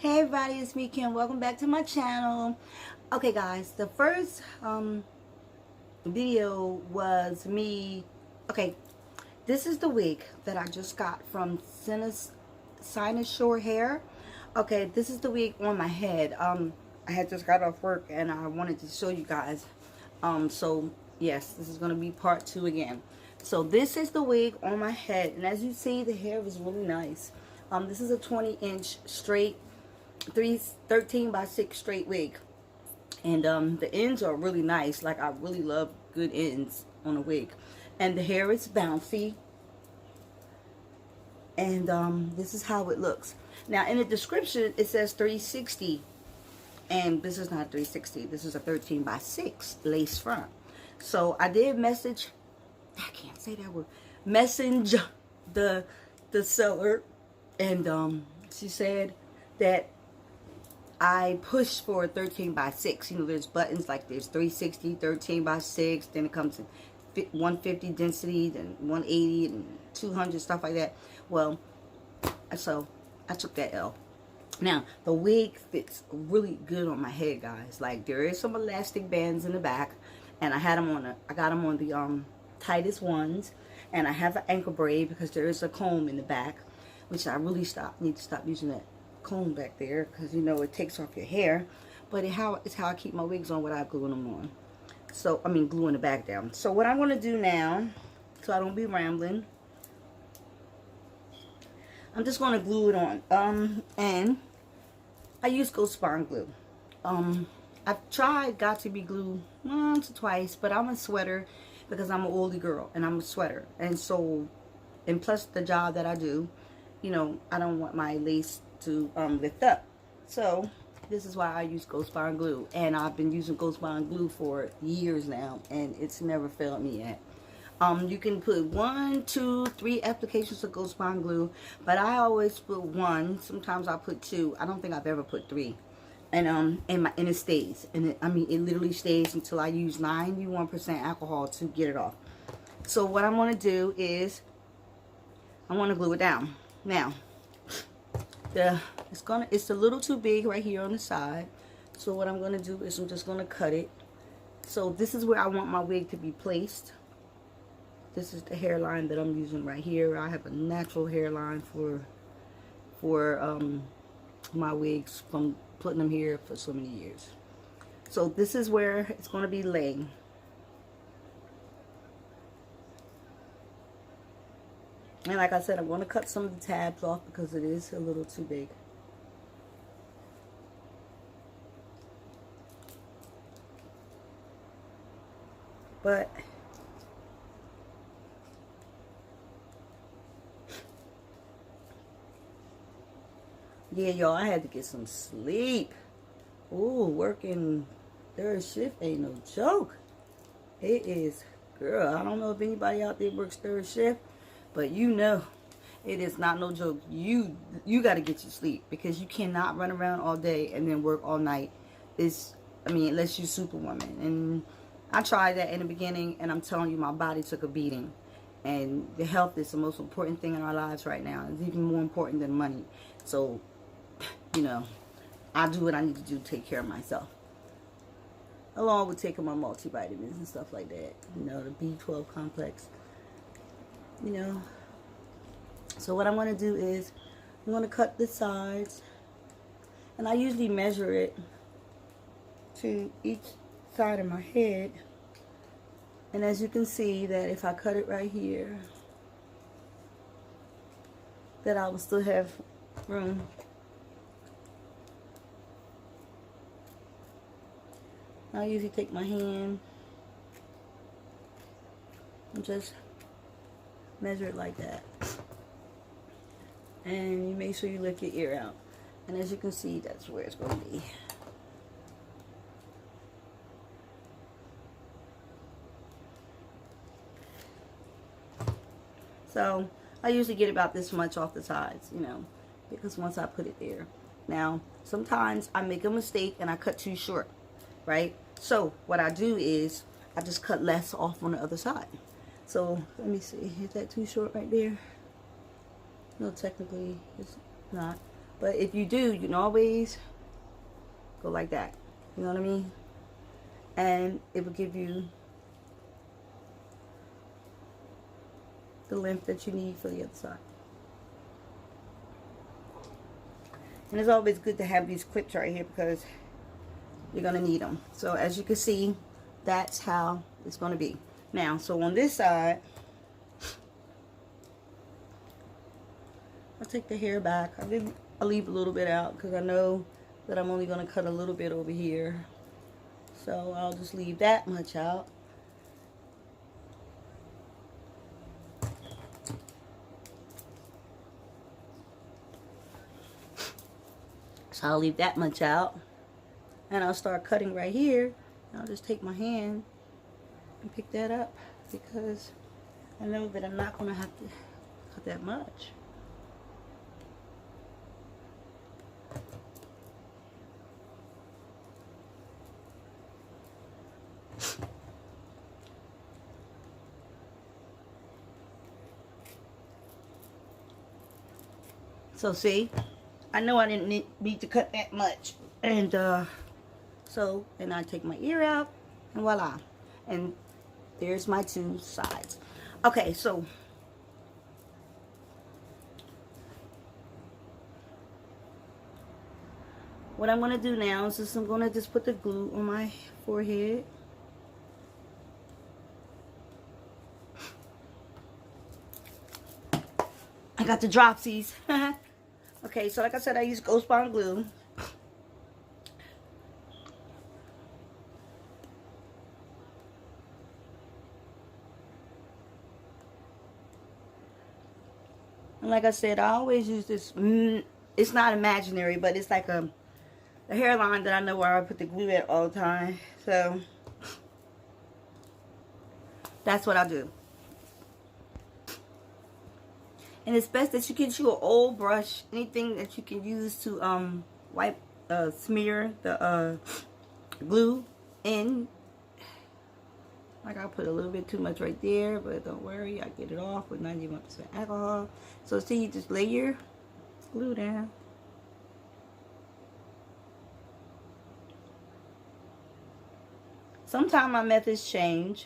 Hey everybody, it's me Kim. Welcome back to my channel. Okay guys, the first video was me. Okay, this is the wig that I just got from Sinus Shore Hair. Okay, this is the wig on my head. I had just got off work and I wanted to show you guys. So yes, this is gonna be part 2 again. So this is the wig on my head, and as you see, the hair is really nice. This is a 20-inch straight 13 by 6 straight wig, and the ends are really nice. Like, I really love good ends on a wig, and the hair is bouncy, and this is how it looks. Now in the description it says 360, and this is not 360. This is a 13 by 6 lace front. So I did message, I can't say that word, message the seller, and she said that I pushed for a 13 by 6. You know, there's buttons like there's 360, 13 by 6, then it comes in 150 density, then 180 and 200, stuff like that. Well, so I took that L. Now, the wig fits really good on my head, guys. Like, there is some elastic bands in the back, and I had them on I got them on the tightest ones, and I have an ankle braid because there is a comb in the back, which I really need to stop using that comb back there, because you know it takes off your hair. But it's how I keep my wigs on without gluing them on. So I mean, gluing the back down. So what I'm going to do now, so I don't be rambling, I'm just going to glue it on. And I use Ghost Bond glue. I've tried Got To Be glue once or twice, but I'm a sweater because I'm an oldie girl and I'm a sweater, and so, and plus the job that I do, you know, I don't want my lace to lift up. So this is why I use Ghost Bond glue, and I've been using Ghost Bond glue for years now, and it's never failed me yet. You can put 1, 2, 3 applications of Ghost Bond glue, but I always put 1. Sometimes I put 2. I don't think I've ever put 3. And and it stays, and I mean, it literally stays until I use 91% alcohol to get it off. So what I'm going to do is I want to glue it down. Now, it's a little too big right here on the side. So what I'm going to do is I'm just going to cut it. So this is where I want my wig to be placed. This is the hairline that I'm using right here. I have a natural hairline for my wigs from putting them here for so many years. So this is where it's going to be laying. And like I said, I'm going to cut some of the tabs off because it is a little too big. But yeah, y'all, I had to get some sleep. Ooh, working third shift ain't no joke. It is, girl, I don't know if anybody out there works third shift, but you know, it is not no joke. You got to get your sleep, because you cannot run around all day and then work all night. I mean, unless you're Superwoman. And I tried that in the beginning, and I'm telling you, my body took a beating. And the health is the most important thing in our lives right now. It's even more important than money. So, you know, I do what I need to do to take care of myself, along with taking my multivitamins and stuff like that. You know, the B12 complex. You know. So what I'm going to do is I'm going to cut the sides, and I usually measure it to each side of my head. And as you can see, that if I cut it right here, that I will still have room. I usually take my hand and just measure it like that. And you make sure you lift your ear out. And as you can see, that's where it's going to be. So I usually get about this much off the sides, you know, because once I put it there. Now, sometimes I make a mistake and I cut too short, right? So what I do is I just cut less off on the other side. So let me see, is that too short right there? No, technically it's not. But if you do, you can always go like that. You know what I mean? And it will give you the length that you need for the other side. And it's always good to have these clips right here because you're going to need them. So as you can see, that's how it's going to be. Now, so on this side, I'll take the hair back. I'll leave a little bit out because I know that I'm only going to cut a little bit over here. So I'll just leave that much out. So I'll leave that much out. And I'll start cutting right here. I'll just take my hand and pick that up because I know that I'm not going to have to cut that much. So see, I know I didn't need to cut that much. And and I take my ear out and voila. And there's my two sides. Okay, so what I'm going to do now is I'm going to just put the glue on my forehead. I got the dropsies. Okay, so like I said, I use Ghost Bond glue. And like I said, I always use this. It's not imaginary, but it's like the hairline that I know where I put the glue at all the time. So that's what I do. And it's best that you get you an old brush, anything that you can use to wipe, smear the glue in. Like I put a little bit too much right there, but don't worry, I get it off with 91% alcohol. So see, you just lay your glue down. Sometimes my methods change,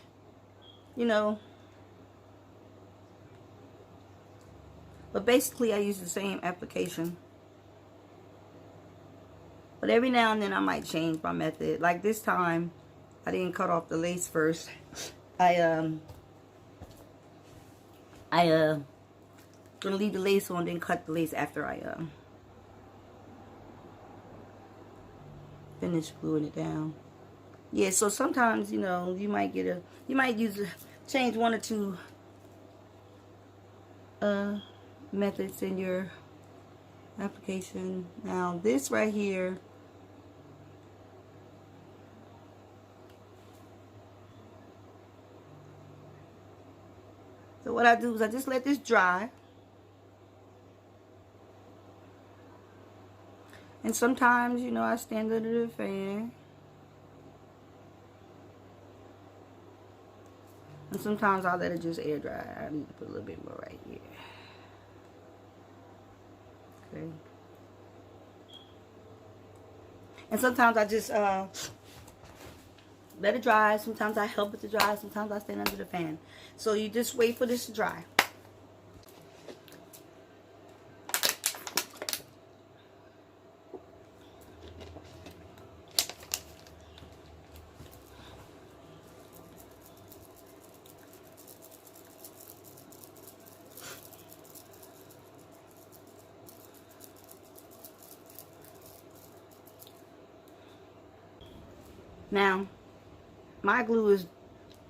you know. But basically, I use the same application. But every now and then, I might change my method. Like this time, I didn't cut off the lace first. Gonna leave the lace on, then cut the lace after I finish gluing it down. Yeah, so sometimes, you know, you might change one or two methods in your application. Now this right here, so what I do is I just let this dry, and sometimes, you know, I stand under the fan, and sometimes I'll let it just air dry. I need to put a little bit more right here. Okay. And sometimes I just let it dry. Sometimes I help it to dry. Sometimes I stand under the fan. So you just wait for this to dry. Now, my glue is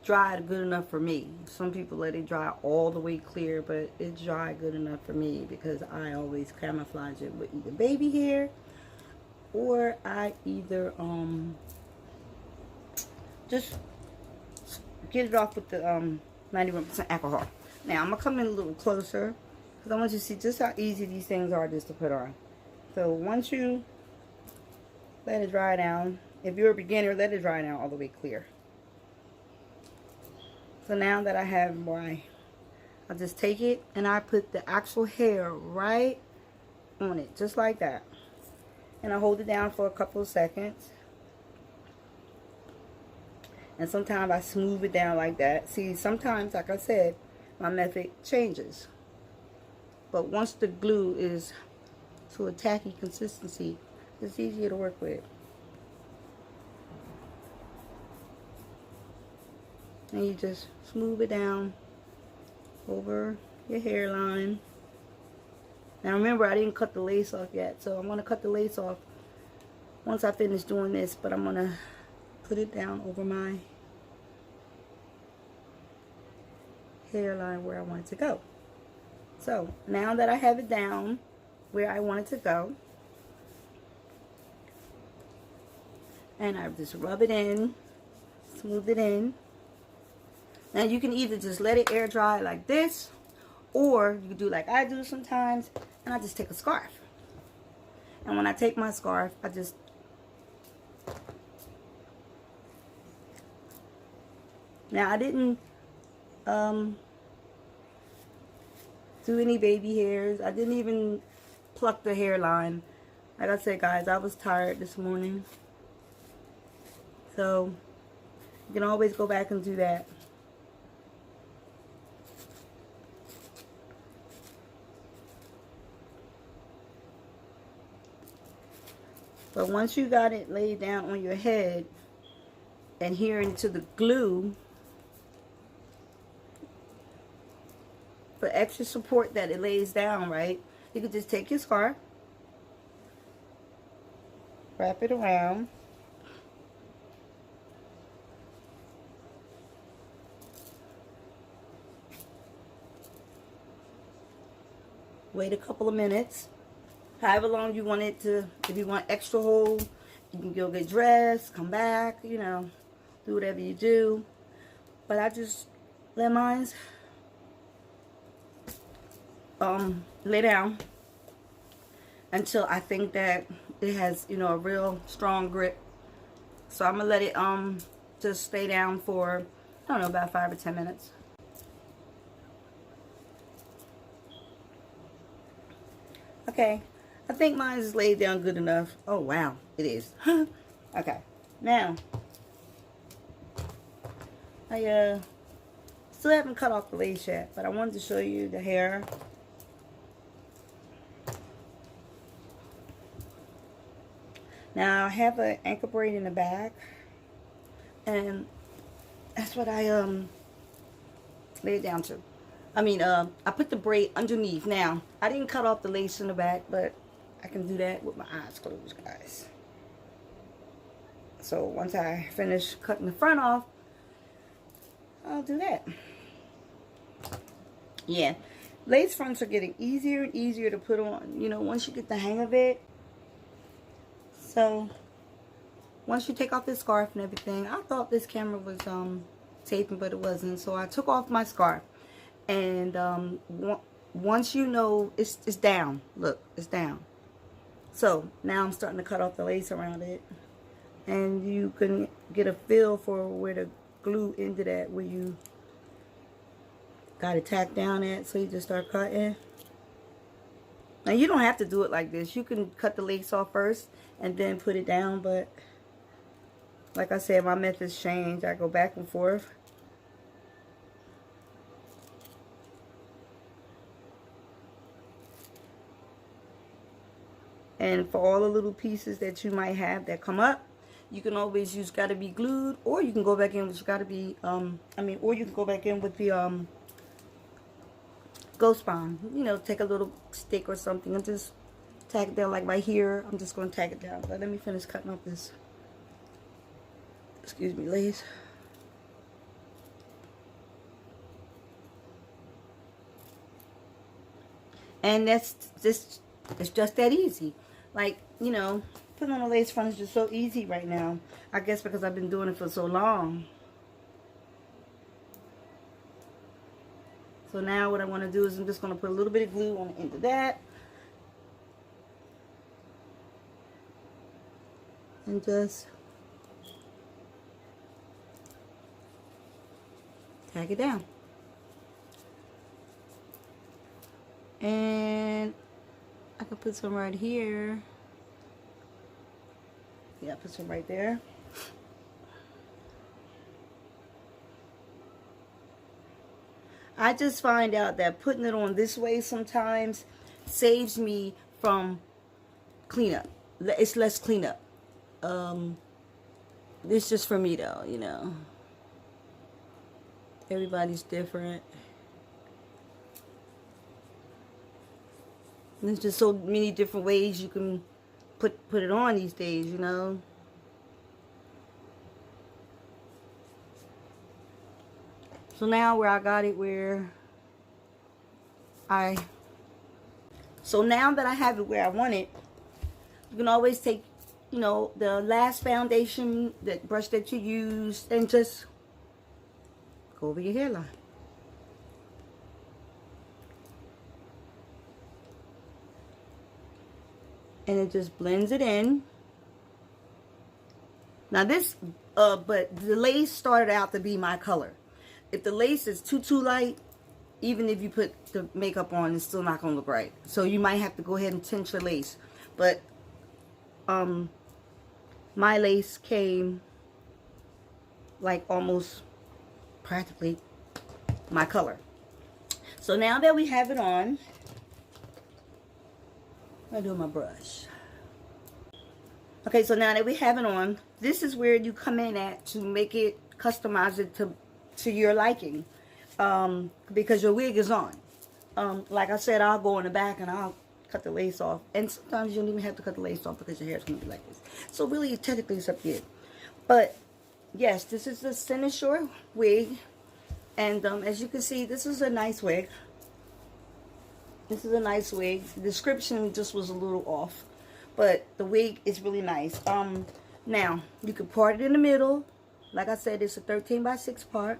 dried good enough for me. Some people let it dry all the way clear, but it's dried good enough for me because I always camouflage it with either baby hair or I either just get it off with the 91% alcohol. Now, I'm going to come in a little closer because I want you to see just how easy these things are just to put on. So once you let it dry down, if you're a beginner, let it dry down all the way clear. So now that I have I'll just take it and I put the actual hair right on it, just like that. And I hold it down for a couple of seconds. And sometimes I smooth it down like that. See, sometimes, like I said, my method changes. But once the glue is to a tacky consistency, it's easier to work with. And you just smooth it down over your hairline. Now remember, I didn't cut the lace off yet, so I'm going to cut the lace off once I finish doing this, but I'm going to put it down over my hairline where I want it to go. So now that I have it down where I want it to go, and I just rub it in, smooth it in. Now you can either just let it air dry like this, or you can do like I do sometimes, and I just take a scarf. And when I take my scarf, I just now I didn't do any baby hairs. I didn't even pluck the hairline. Like I said, guys, I was tired this morning. So you can always go back and do that. But once you got it laid down on your head and here into the glue, for extra support that it lays down, right, you could just take your scarf, wrap it around, wait a couple of minutes, however long you want it to. If you want extra hold, you can go get dressed, come back, you know, do whatever you do. But I just let mine lay down until I think that it has, you know, a real strong grip. So I'm gonna let it just stay down for, I don't know, about 5 or 10 minutes. Okay, I think mine is laid down good enough. Oh wow, it is. Okay, now I still haven't cut off the lace yet, but I wanted to show you the hair. Now I have an ankle braid in the back, and that's what I laid it down to. I mean, I put the braid underneath. Now I didn't cut off the lace in the back, but I can do that with my eyes closed, guys. So once I finish cutting the front off, I'll do that. Yeah, lace fronts are getting easier and easier to put on, you know, once you get the hang of it. So once you take off this scarf and everything, I thought this camera was taping, but it wasn't. So I took off my scarf, and once you know it's down, look, it's down. So now I'm starting to cut off the lace around it, and you can get a feel for where the glue ended at, where you got it tacked down at. So you just start cutting. Now you don't have to do it like this. You can cut the lace off first and then put it down, but like I said, my methods change. I go back and forth. And for all the little pieces that you might have that come up, you can always use gotta be glued, or you can go back in with gotta be or you can go back in with the ghost bond. You know, take a little stick or something and just tack it down, like right here. I'm just going to tack it down. But let me finish cutting off this, excuse me, lace. And that's just, it's just that easy. Like, you know, putting on a lace front is just so easy right now. I guess because I've been doing it for so long. So now what I want to do is I'm just going to put a little bit of glue on the end of that. And just tag it down. And I could put some right here. Yeah, put some right there. I just find out that putting it on this way sometimes saves me from cleanup. It's less cleanup. It's just for me though, you know. Everybody's different. And there's just so many different ways you can put it on these days, you know. So now where I got it where so now that I have it where I want it, you can always take, you know, the last foundation, that brush that you used, and just go over your hairline. And it just blends it in. Now this, but the lace started out to be my color. If the lace is too light, even if you put the makeup on, it's still not going to look right. So you might have to go ahead and tint your lace. But my lace came like almost practically my color. So now that we have it on, I do my brush. Okay, so now that we have it on, this is where you come in at to make it, customize it to your liking, because your wig is on. Like I said, I'll go in the back and I'll cut the lace off, and sometimes you don't even have to cut the lace off because your hair's gonna be like this. So really, technically, it's up to you. But yes, this is the Center Shore wig, and as you can see, this is a nice wig. This is a nice wig. The description just was a little off, but the wig is really nice. Now you can part it in the middle. Like I said, it's a 13 by 6 part.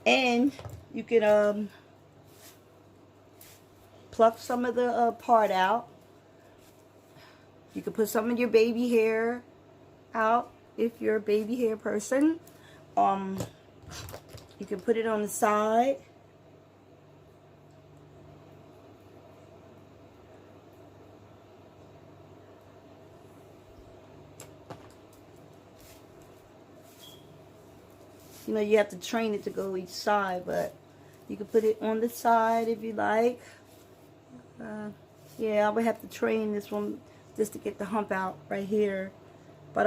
And you can pluck some of the part out. You can put some of your baby hair out if you're a baby hair person. You can put it on the side. You know, you have to train it to go each side, but you can put it on the side if you like. Yeah, I would have to train this one just to get the hump out right here. But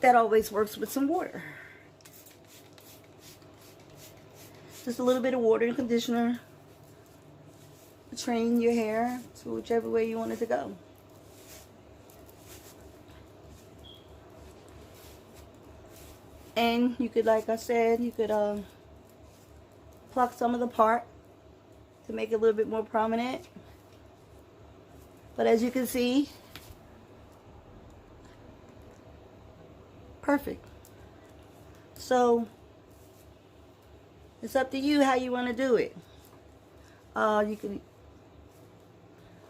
that always works with some water. Just a little bit of water and conditioner to train your hair to whichever way you want it to go. And you could, like I said, you could pluck some of the part to make it a little bit more prominent. But as you can see, perfect. So it's up to you how you want to do it. You can.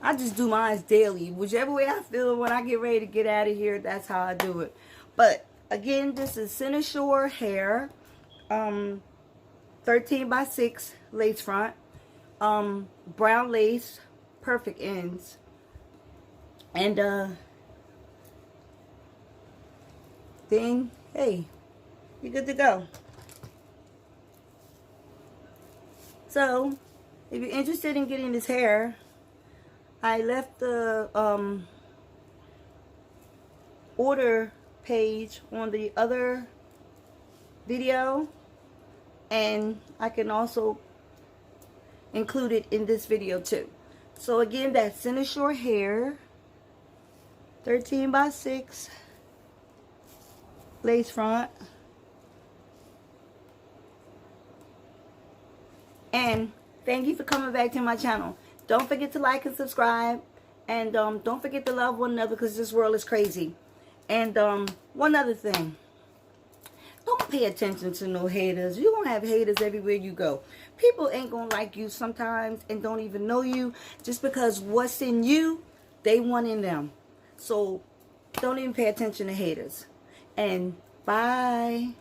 I just do mine daily, whichever way I feel when I get ready to get out of here. That's how I do it. But again, this is Center Shore hair, 13 by 6 lace front, brown lace, perfect ends, and then hey, you're good to go. So if you're interested in getting this hair, I left the order page on the other video, and I can also include it in this video too. So again, that's Center Shore hair, 13 by 6 lace front, and thank you for coming back to my channel. Don't forget to like and subscribe, and don't forget to love one another, because this world is crazy. And one other thing, don't pay attention to no haters. You're going to have haters everywhere you go. People ain't going to like you sometimes and don't even know you, just because what's in you, they want in them. So don't even pay attention to haters. And bye.